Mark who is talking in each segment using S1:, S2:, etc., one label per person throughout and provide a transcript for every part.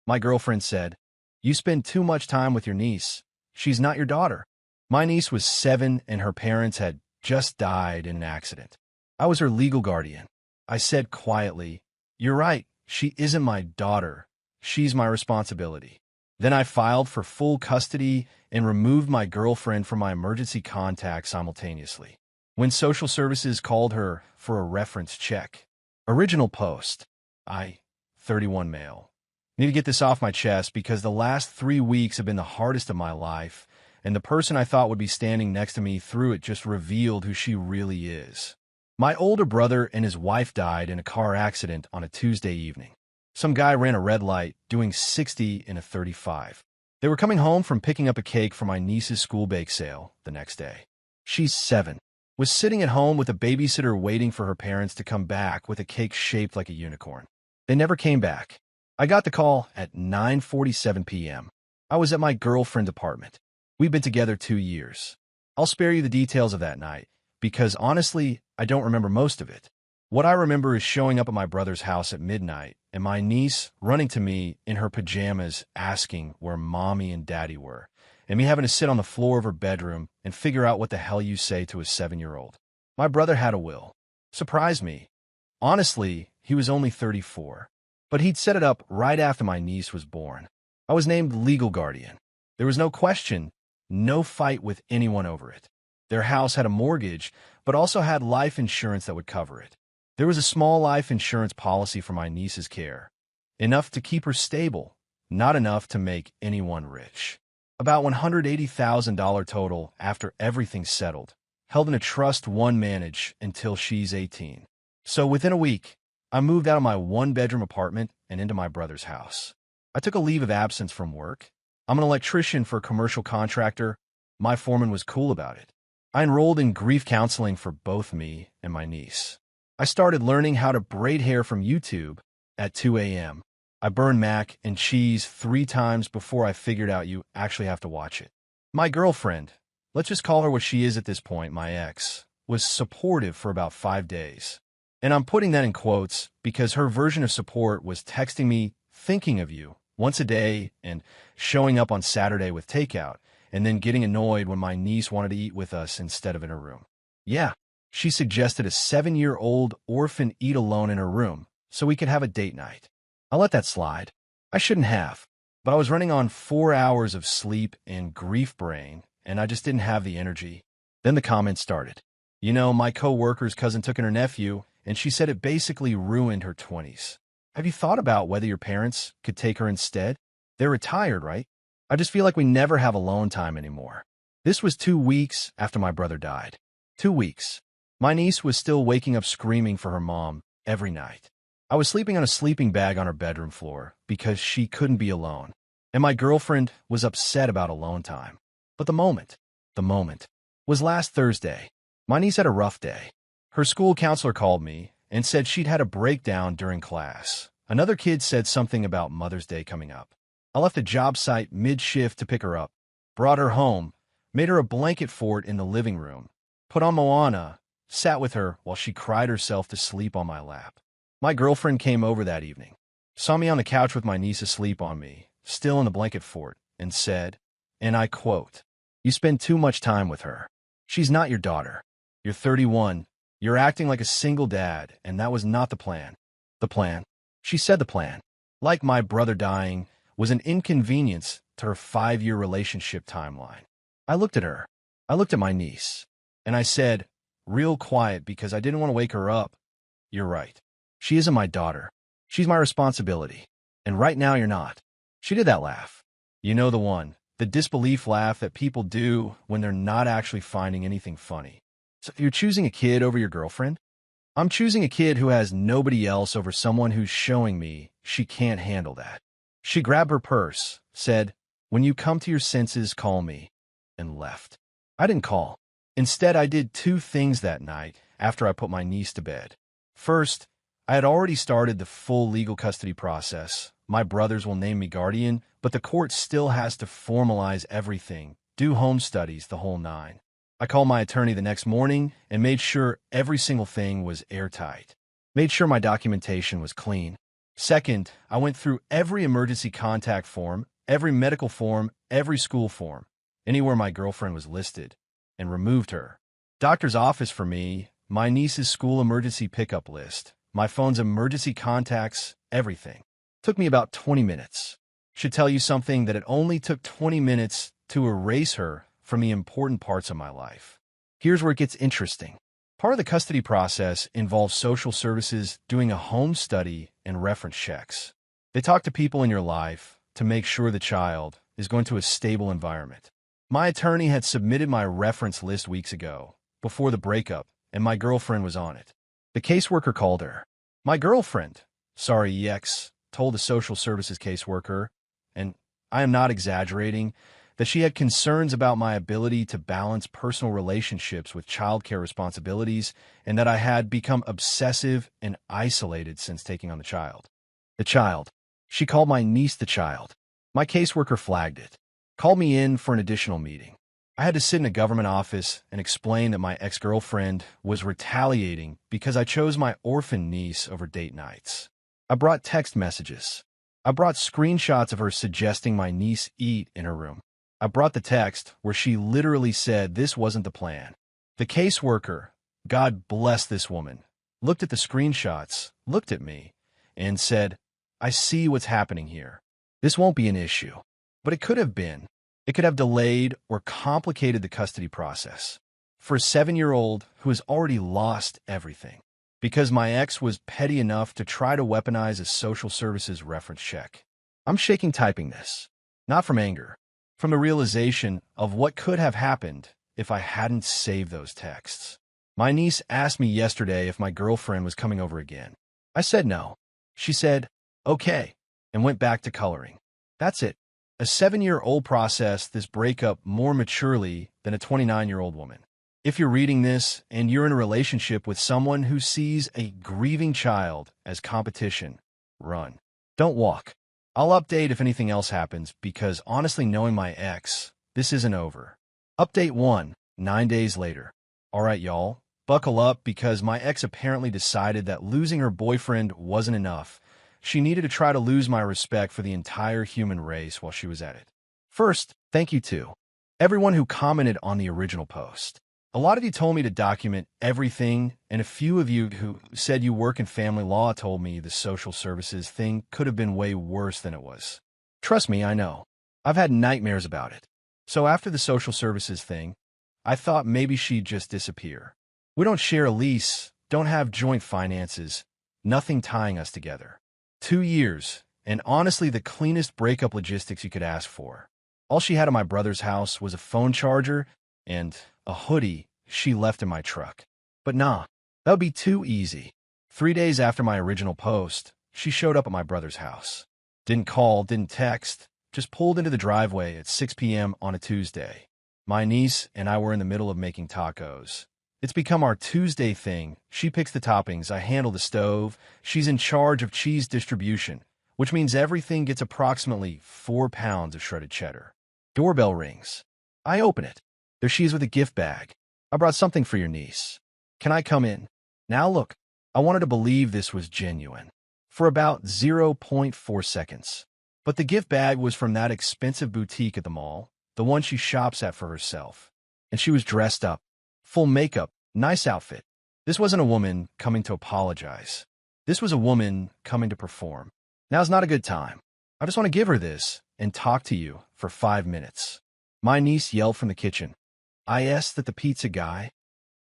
S1: My girlfriend said, "You spend too much time with your niece. She's not your daughter." My niece was 7 and her parents had just died in an accident. I was her legal guardian. I said quietly, "You're right, she isn't my daughter. She's my responsibility." Then I filed for full custody and removed my girlfriend from my emergency contacts simultaneously. When social services called her for a reference check. Original post. 31 male. Need to get this off my chest because the last 3 weeks have been the hardest of my life, and the person I thought would be standing next to me through it just revealed who she really is. My older brother and his wife died in a car accident on a Tuesday evening. Some guy ran a red light, doing 60 in a 35. They were coming home from picking up a cake for my niece's school bake sale the next day. She's 7. Was sitting at home with a babysitter waiting for her parents to come back with a cake shaped like a unicorn. They never came back. I got the call at 9:47 p.m. I was at my girlfriend's apartment. We've been together 2 years. I'll spare you the details of that night, because honestly, I don't remember most of it. What I remember is showing up at my brother's house at midnight and my niece running to me in her pajamas asking where mommy and daddy were, and me having to sit on the floor of her bedroom and figure out what the hell you say to a 7-year-old. My brother had a will. Surprised me. Honestly, he was only 34, but he'd set it up right after my niece was born. I was named legal guardian. There was no question, no fight with anyone over it. Their house had a mortgage, but also had life insurance that would cover it. There was a small life insurance policy for my niece's care, enough to keep her stable, not enough to make anyone rich. About $180,000 total after everything's settled, held in a trust one manage until she's 18. So within a week, I moved out of my 1-bedroom apartment and into my brother's house. I took a leave of absence from work. I'm an electrician for a commercial contractor. My foreman was cool about it. I enrolled in grief counseling for both me and my niece. I started learning how to braid hair from YouTube at 2 a.m. I burned mac and cheese 3 times before I figured out you actually have to watch it. My girlfriend, let's just call her what she is at this point, my ex, was supportive for about 5 days. And I'm putting that in quotes because her version of support was texting me, thinking of you, once a day and showing up on Saturday with takeout, and then getting annoyed when my niece wanted to eat with us instead of in her room. Yeah, she suggested a 7-year-old orphan eat alone in her room so we could have a date night. I let that slide. I shouldn't have, but I was running on 4 hours of sleep and grief brain, and I just didn't have the energy. Then the comments started. You know, my co-worker's cousin took in her nephew, and she said it basically ruined her 20s. Have you thought about whether your parents could take her instead? They're retired, right? I just feel like we never have alone time anymore. This was 2 weeks after my brother died. 2 weeks. My niece was still waking up screaming for her mom every night. I was sleeping on a sleeping bag on her bedroom floor because she couldn't be alone. And my girlfriend was upset about alone time. But the moment was last Thursday. My niece had a rough day. Her school counselor called me and said she'd had a breakdown during class. Another kid said something about Mother's Day coming up. I left the job site mid-shift to pick her up, brought her home, made her a blanket fort in the living room, put on Moana, sat with her while she cried herself to sleep on my lap. My girlfriend came over that evening, saw me on the couch with my niece asleep on me, still in the blanket fort, and said, and I quote, "You spend too much time with her. She's not your daughter. You're 31. You're acting like a single dad, and that was not the plan." The plan. She said the plan, like my brother dying, was an inconvenience to her 5-year relationship timeline. I looked at her. I looked at my niece. And I said, real quiet because I didn't want to wake her up, "You're right. She isn't my daughter. She's my responsibility. And right now you're not." She did that laugh. You know the one, the disbelief laugh that people do when they're not actually finding anything funny. So you're choosing a kid over your girlfriend? I'm choosing a kid who has nobody else over someone who's showing me she can't handle that. She grabbed her purse, said, "When you come to your senses, call me," and left. I didn't call. Instead, I did 2 things that night after I put my niece to bed. First, I had already started the full legal custody process. My brothers will name me guardian, but the court still has to formalize everything, do home studies, the whole 9. I called my attorney the next morning and made sure every single thing was airtight. Made sure my documentation was clean. Second, I went through every emergency contact form, every medical form, every school form, anywhere my girlfriend was listed, and removed her. Doctor's office for me, my niece's school emergency pickup list, my phone's emergency contacts, everything. Took me about 20 minutes. Should tell you something that it only took 20 minutes to erase her from the important parts of my life. Here's where it gets interesting. Part of the custody process involves social services doing a home study and reference checks. They talk to people in your life to make sure the child is going to a stable environment. My attorney had submitted my reference list weeks ago, before the breakup, and my girlfriend was on it. The caseworker called her. My girlfriend, sorry EX, told the social services caseworker, and I am not exaggerating, that she had concerns about my ability to balance personal relationships with childcare responsibilities and that I had become obsessive and isolated since taking on the child. The child. She called my niece the child. My caseworker flagged it. Called me in for an additional meeting. I had to sit in a government office and explain that my ex-girlfriend was retaliating because I chose my orphan niece over date nights. I brought text messages. I brought screenshots of her suggesting my niece eat in her room. I brought the text where she literally said this wasn't the plan. The caseworker, God bless this woman, looked at the screenshots, looked at me, and said, I see what's happening here. This won't be an issue. But it could have been. It could have delayed or complicated the custody process. For a 7-year-old who has already lost everything. Because my ex was petty enough to try to weaponize a social services reference check. I'm shaking typing this. Not from anger. From the realization of what could have happened if I hadn't saved those texts. My niece asked me yesterday if my girlfriend was coming over again. I said no. She said, okay, and went back to coloring. That's it. A 7-year-old processed this breakup more maturely than a 29-year-old woman. If you're reading this and you're in a relationship with someone who sees a grieving child as competition, run. Don't walk. I'll update if anything else happens because honestly knowing my ex, this isn't over. Update 1, 9 days later. All right, y'all, buckle up because my ex apparently decided that losing her boyfriend wasn't enough. She needed to try to lose my respect for the entire human race while she was at it. First, thank you to everyone who commented on the original post. A lot of you told me to document everything, and a few of you who said you work in family law told me the social services thing could have been way worse than it was. Trust me, I know. I've had nightmares about it. So after the social services thing, I thought maybe she'd just disappear. We don't share a lease, don't have joint finances, nothing tying us together. 2 years, and honestly the cleanest breakup logistics you could ask for. All she had at my brother's house was a phone charger and a hoodie she left in my truck. But nah, that would be too easy. 3 days after my original post, she showed up at my brother's house. Didn't call, didn't text, just pulled into the driveway at 6 p.m. on a Tuesday. My niece and I were in the middle of making tacos. It's become our Tuesday thing. She picks the toppings, I handle the stove. She's in charge of cheese distribution, which means everything gets approximately 4 pounds of shredded cheddar. Doorbell rings. I open it. There she is with a gift bag. I brought something for your niece. Can I come in? Now look, I wanted to believe this was genuine. For about 0 0.4 seconds. But the gift bag was from that expensive boutique at the mall, the one she shops at for herself. And she was dressed up. Full makeup, nice outfit. This wasn't a woman coming to apologize. This was a woman coming to perform. Now's not a good time. I just want to give her this and talk to you for 5 minutes. My niece yelled from the kitchen. I asked that the pizza guy.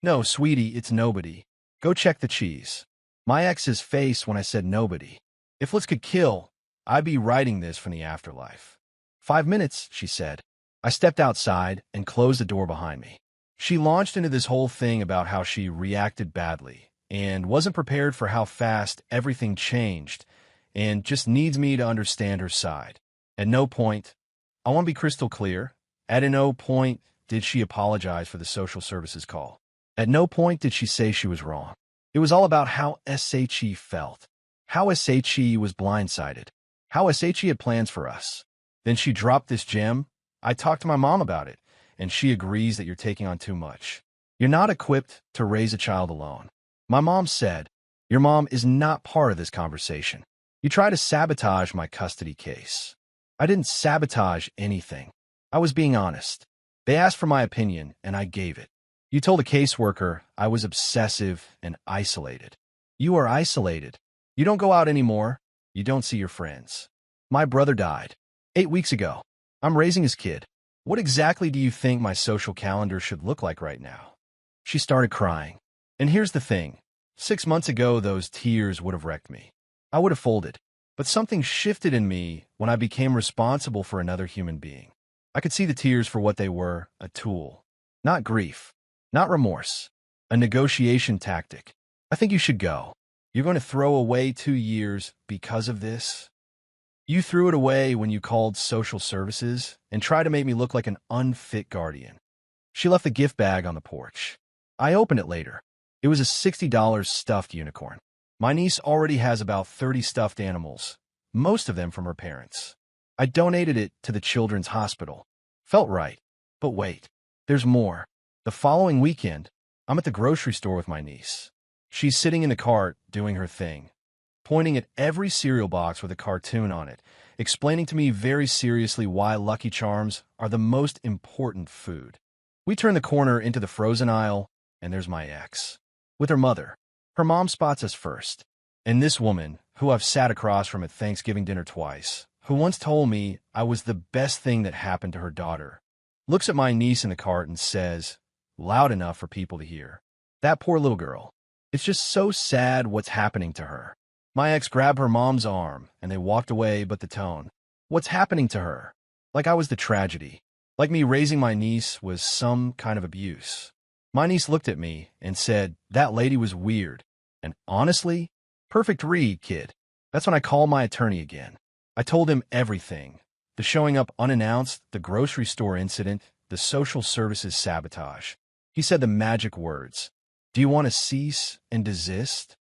S1: No, sweetie, it's nobody. Go check the cheese. My ex's face when I said nobody. If looks could kill, I'd be writing this from the afterlife. 5 minutes, she said. I stepped outside and closed the door behind me. She launched into this whole thing about how she reacted badly and wasn't prepared for how fast everything changed and just needs me to understand her side. At no point, I want to be crystal clear, at no point did she apologize for the social services call. At no point did she say she was wrong. It was all about how SHE felt, how SHE was blindsided, how SHE had plans for us. Then she dropped this gem. I talked to my mom about it, and she agrees that you're taking on too much. You're not equipped to raise a child alone. My mom said, your mom is not part of this conversation. You try to sabotage my custody case. I didn't sabotage anything. I was being honest. They asked for my opinion, and I gave it. You told a caseworker I was obsessive and isolated. You are isolated. You don't go out anymore. You don't see your friends. My brother died 8 weeks ago. I'm raising his kid. What exactly do you think my social calendar should look like right now? She started crying. And here's the thing. 6 months ago, those tears would have wrecked me. I would have folded. But something shifted in me when I became responsible for another human being. I could see the tears for what they were, a tool. Not grief. Not remorse. A negotiation tactic. I think you should go. You're going to throw away 2 years because of this? You threw it away when you called social services and tried to make me look like an unfit guardian. She left the gift bag on the porch. I opened it later. It was a $60 stuffed unicorn. My niece already has about 30 stuffed animals, most of them from her parents. I donated it to the children's hospital. Felt right. But wait, there's more. The following weekend, I'm at the grocery store with my niece. She's sitting in the cart doing her thing, pointing at every cereal box with a cartoon on it, explaining to me very seriously why Lucky Charms are the most important food. We turn the corner into the frozen aisle, and there's my ex. With her mother. Her mom spots us first. And this woman, who I've sat across from at Thanksgiving dinner twice, who once told me I was the best thing that happened to her daughter, looks at my niece in the cart and says, loud enough for people to hear, "That poor little girl. It's just so sad what's happening to her." My ex grabbed her mom's arm, and they walked away, but the tone. What's happening to her? Like I was the tragedy. Like me raising my niece was some kind of abuse. My niece looked at me and said, "That lady was weird." And honestly, perfect read, kid. That's when I called my attorney again. I told him everything. The showing up unannounced, the grocery store incident, the social services sabotage. He said the magic words. "Do you want to cease and desist?"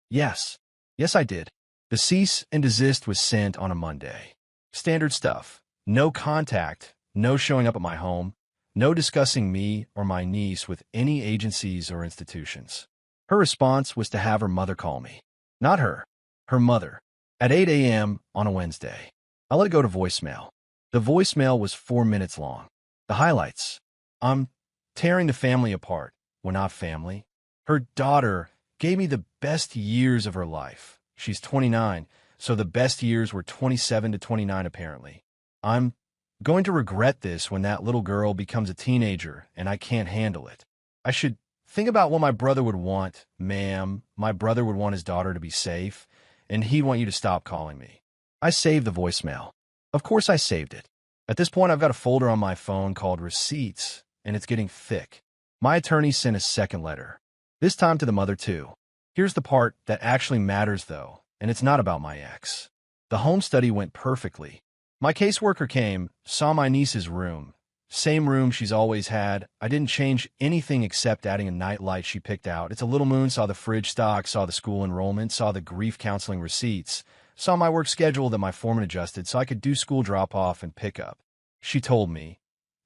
S1: Yes. Yes, I did. The cease and desist was sent on a Monday. Standard stuff. No contact, no showing up at my home, no discussing me or my niece with any agencies or institutions. Her response was to have her mother call me. Not her. Her mother. At 8 a.m. on a Wednesday. I let it go to voicemail. The voicemail was 4 minutes long. The highlights. I'm tearing the family apart. We're not family. Her daughter gave me the best years of her life. She's 29, so the best years were 27 to 29 apparently. I'm going to regret this when that little girl becomes a teenager and I can't handle it. I should think about what my brother would want, ma'am. My brother would want his daughter to be safe, and he'd want you to stop calling me. I saved the voicemail. Of course I saved it. At this point, I've got a folder on my phone called Receipts, and it's getting thick. My attorney sent a second letter. This time to the mother, too. Here's the part that actually matters, though, and it's not about my ex. The home study went perfectly. My caseworker came, saw my niece's room. Same room she's always had. I didn't change anything except adding a night light she picked out. It's a little moon, saw the fridge stock, saw the school enrollment, saw the grief counseling receipts, saw my work schedule that my foreman adjusted so I could do school drop-off and pick-up. She told me,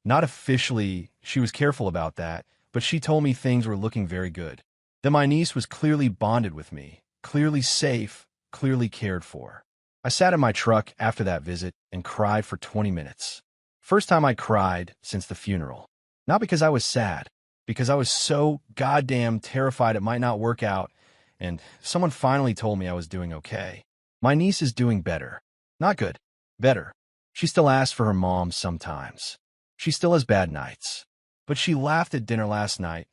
S1: not officially, she was careful about that, but she told me things were looking very good. That my niece was clearly bonded with me, clearly safe, clearly cared for. I sat in my truck after that visit and cried for 20 minutes. First time I cried since the funeral. Not because I was sad, because I was so goddamn terrified it might not work out, and someone finally told me I was doing okay. My niece is doing better. Not good. Better. She still asks for her mom sometimes. She still has bad nights. But she laughed at dinner last night.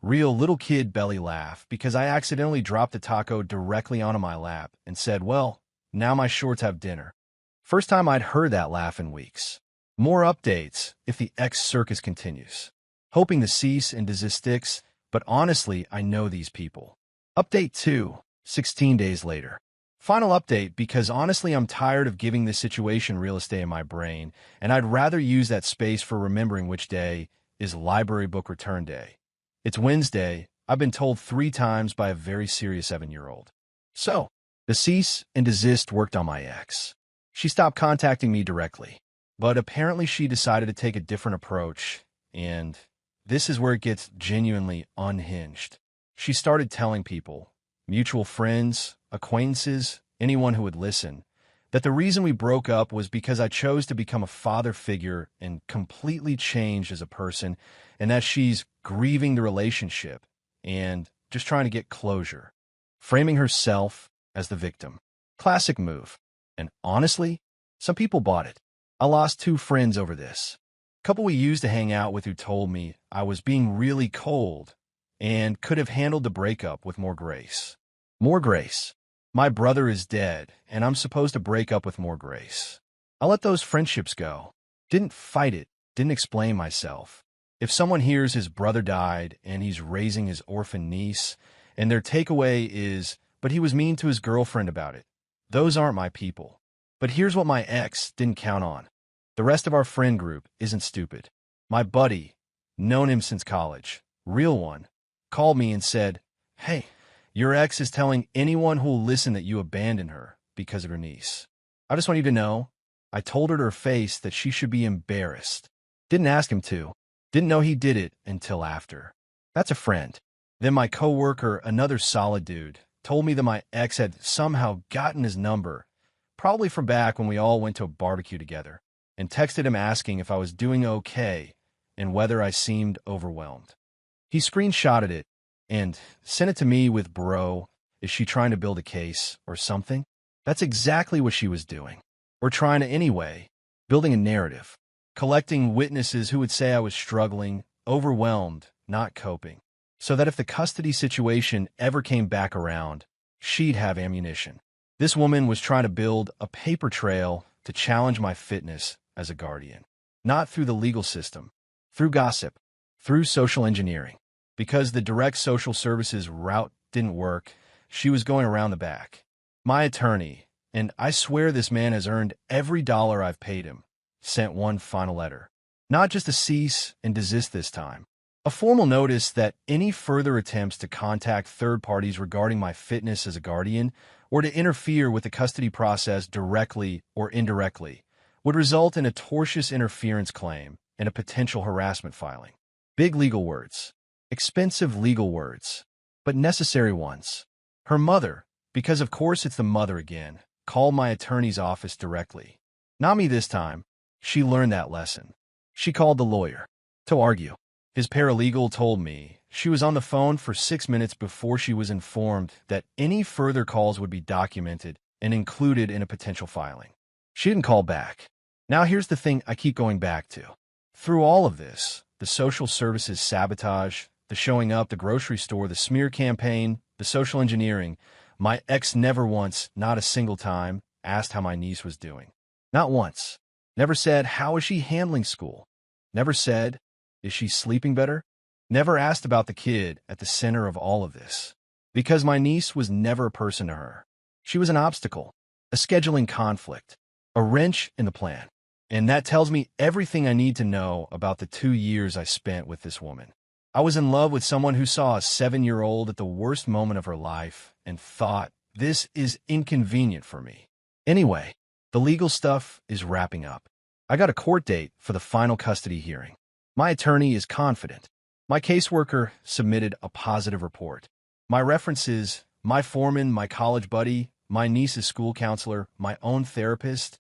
S1: Real little kid belly laugh because I accidentally dropped the taco directly onto my lap and said, well, now my shorts have dinner. First time I'd heard that laugh in weeks. More updates if the X circus continues. Hoping the cease and desist sticks, but honestly, I know these people. Update 2, 16 days later. Final update because honestly, I'm tired of giving this situation real estate in my brain, and I'd rather use that space for remembering which day is library book return day. It's Wednesday. I've been told 3 times by a very serious 7-year-old. So, the cease and desist worked on my ex. She stopped contacting me directly, but apparently she decided to take a different approach, and this is where it gets genuinely unhinged. She started telling people, mutual friends, acquaintances, anyone who would listen, that the reason we broke up was because I chose to become a father figure and completely changed as a person, and that she's grieving the relationship and just trying to get closure, framing herself as the victim. Classic move. And honestly, some people bought it. I lost 2 friends over this. A couple we used to hang out with who told me I was being really cold and could have handled the breakup with more grace. More grace. My brother is dead, and I'm supposed to break up with more grace. I let those friendships go. Didn't fight it, didn't explain myself. If someone hears his brother died and he's raising his orphan niece, and their takeaway is, but he was mean to his girlfriend about it, those aren't my people. But here's what my ex didn't count on. The rest of our friend group isn't stupid. My buddy, known him since college, real one, called me and said, "Hey, your ex is telling anyone who will listen that you abandoned her because of her niece. I just want you to know, I told her to her face that she should be embarrassed. Didn't ask him to. Didn't know he did it until after." That's a friend. Then my coworker, another solid dude, told me that my ex had somehow gotten his number, probably from back when we all went to a barbecue together, and texted him asking if I was doing okay and whether I seemed overwhelmed. He screenshotted it and sent it to me with, "Bro, is she trying to build a case or something?" That's exactly what she was doing. Or trying to anyway, building a narrative, collecting witnesses who would say I was struggling, overwhelmed, not coping, so that if the custody situation ever came back around, she'd have ammunition. This woman was trying to build a paper trail to challenge my fitness as a guardian. Not through the legal system, through gossip, through social engineering. Because the direct social services route didn't work, she was going around the back. My attorney, and I swear this man has earned every dollar I've paid him, sent one final letter. Not just a cease and desist this time. A formal notice that any further attempts to contact third parties regarding my fitness as a guardian or to interfere with the custody process directly or indirectly would result in a tortious interference claim and a potential harassment filing. Big legal words. Expensive legal words. But necessary ones. Her mother, because of course it's the mother again, called my attorney's office directly. Not me this time. She learned that lesson. She called the lawyer to argue. His paralegal told me she was on the phone for 6 minutes before she was informed that any further calls would be documented and included in a potential filing. She didn't call back. Now here's the thing I keep going back to. Through all of this, the social services sabotage, the showing up, the grocery store, the smear campaign, the social engineering, my ex never once, not a single time, asked how my niece was doing. Not once. Never said, "How is she handling school?" Never said, "Is she sleeping better?" Never asked about the kid at the center of all of this. Because my niece was never a person to her. She was an obstacle, a scheduling conflict, a wrench in the plan. And that tells me everything I need to know about the 2 years I spent with this woman. I was in love with someone who saw a 7-year-old at the worst moment of her life and thought, this is inconvenient for me. Anyway, the legal stuff is wrapping up. I got a court date for the final custody hearing. My attorney is confident. My caseworker submitted a positive report. My references, my foreman, my college buddy, my niece's school counselor, my own therapist,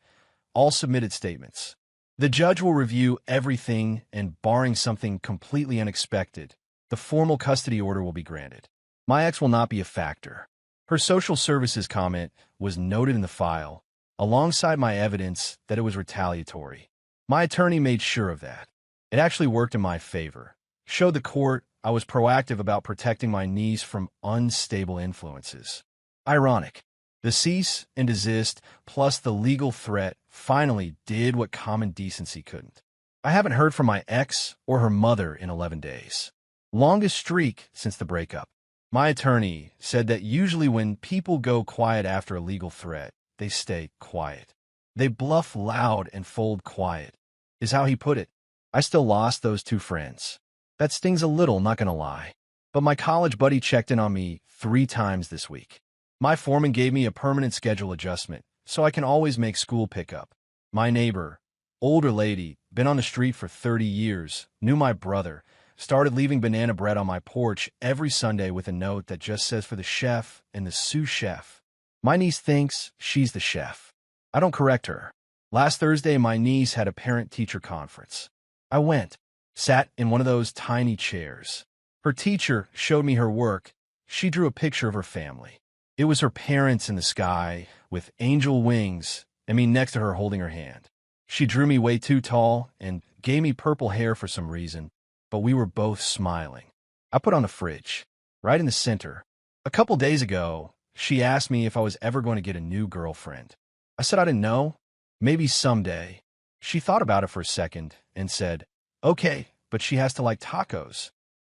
S1: all submitted statements. The judge will review everything, and barring something completely unexpected, the formal custody order will be granted. My ex will not be a factor. Her social services comment was noted in the file, alongside my evidence that it was retaliatory. My attorney made sure of that. It actually worked in my favor. Showed the court I was proactive about protecting my niece from unstable influences. Ironic. The cease and desist plus the legal threat finally did what common decency couldn't. I haven't heard from my ex or her mother in 11 days. Longest streak since the breakup. My attorney said that usually when people go quiet after a legal threat, they stay quiet. They bluff loud and fold quiet, is how he put it. I still lost those 2 friends. That stings a little, not gonna lie. But my college buddy checked in on me 3 times this week. My foreman gave me a permanent schedule adjustment, so I can always make school pickup. My neighbor, older lady, been on the street for 30 years, knew my brother, started leaving banana bread on my porch every Sunday with a note that just says for the chef and the sous chef. My niece thinks she's the chef. I don't correct her. Last Thursday, my niece had a parent-teacher conference. I went, sat in one of those tiny chairs. Her teacher showed me her work. She drew a picture of her family. It was her parents in the sky with angel wings and me next to her holding her hand. She drew me way too tall and gave me purple hair for some reason, but we were both smiling. I put on the fridge, right in the center. A couple days ago, she asked me if I was ever going to get a new girlfriend. I said I didn't know. Maybe someday. She thought about it for a second and said, okay, but she has to like tacos.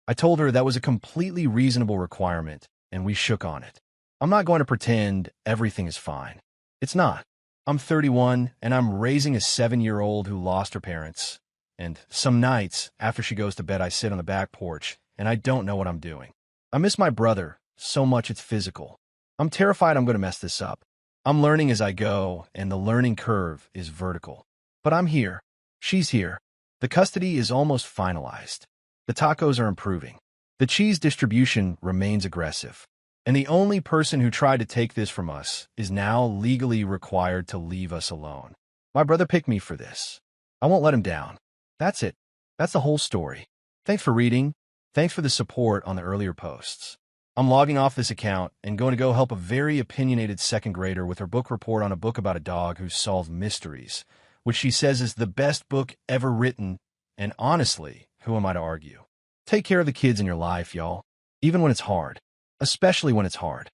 S1: I told her that was a completely reasonable requirement, and we shook on it. I'm not going to pretend everything is fine. It's not. I'm 31, and I'm raising a 7-year-old who lost her parents. And some nights, after she goes to bed, I sit on the back porch, and I don't know what I'm doing. I miss my brother so much it's physical. I'm terrified I'm going to mess this up. I'm learning as I go, and the learning curve is vertical. But I'm here. She's here. The custody is almost finalized. The tacos are improving. The cheese distribution remains aggressive. And the only person who tried to take this from us is now legally required to leave us alone. My brother picked me for this. I won't let him down. That's it. That's the whole story. Thanks for reading. Thanks for the support on the earlier posts. I'm logging off this account and going to go help a very opinionated second grader with her book report on a book about a dog who solved mysteries, which she says is the best book ever written, and honestly, who am I to argue? Take care of the kids in your life, y'all, even when it's hard, especially when it's hard.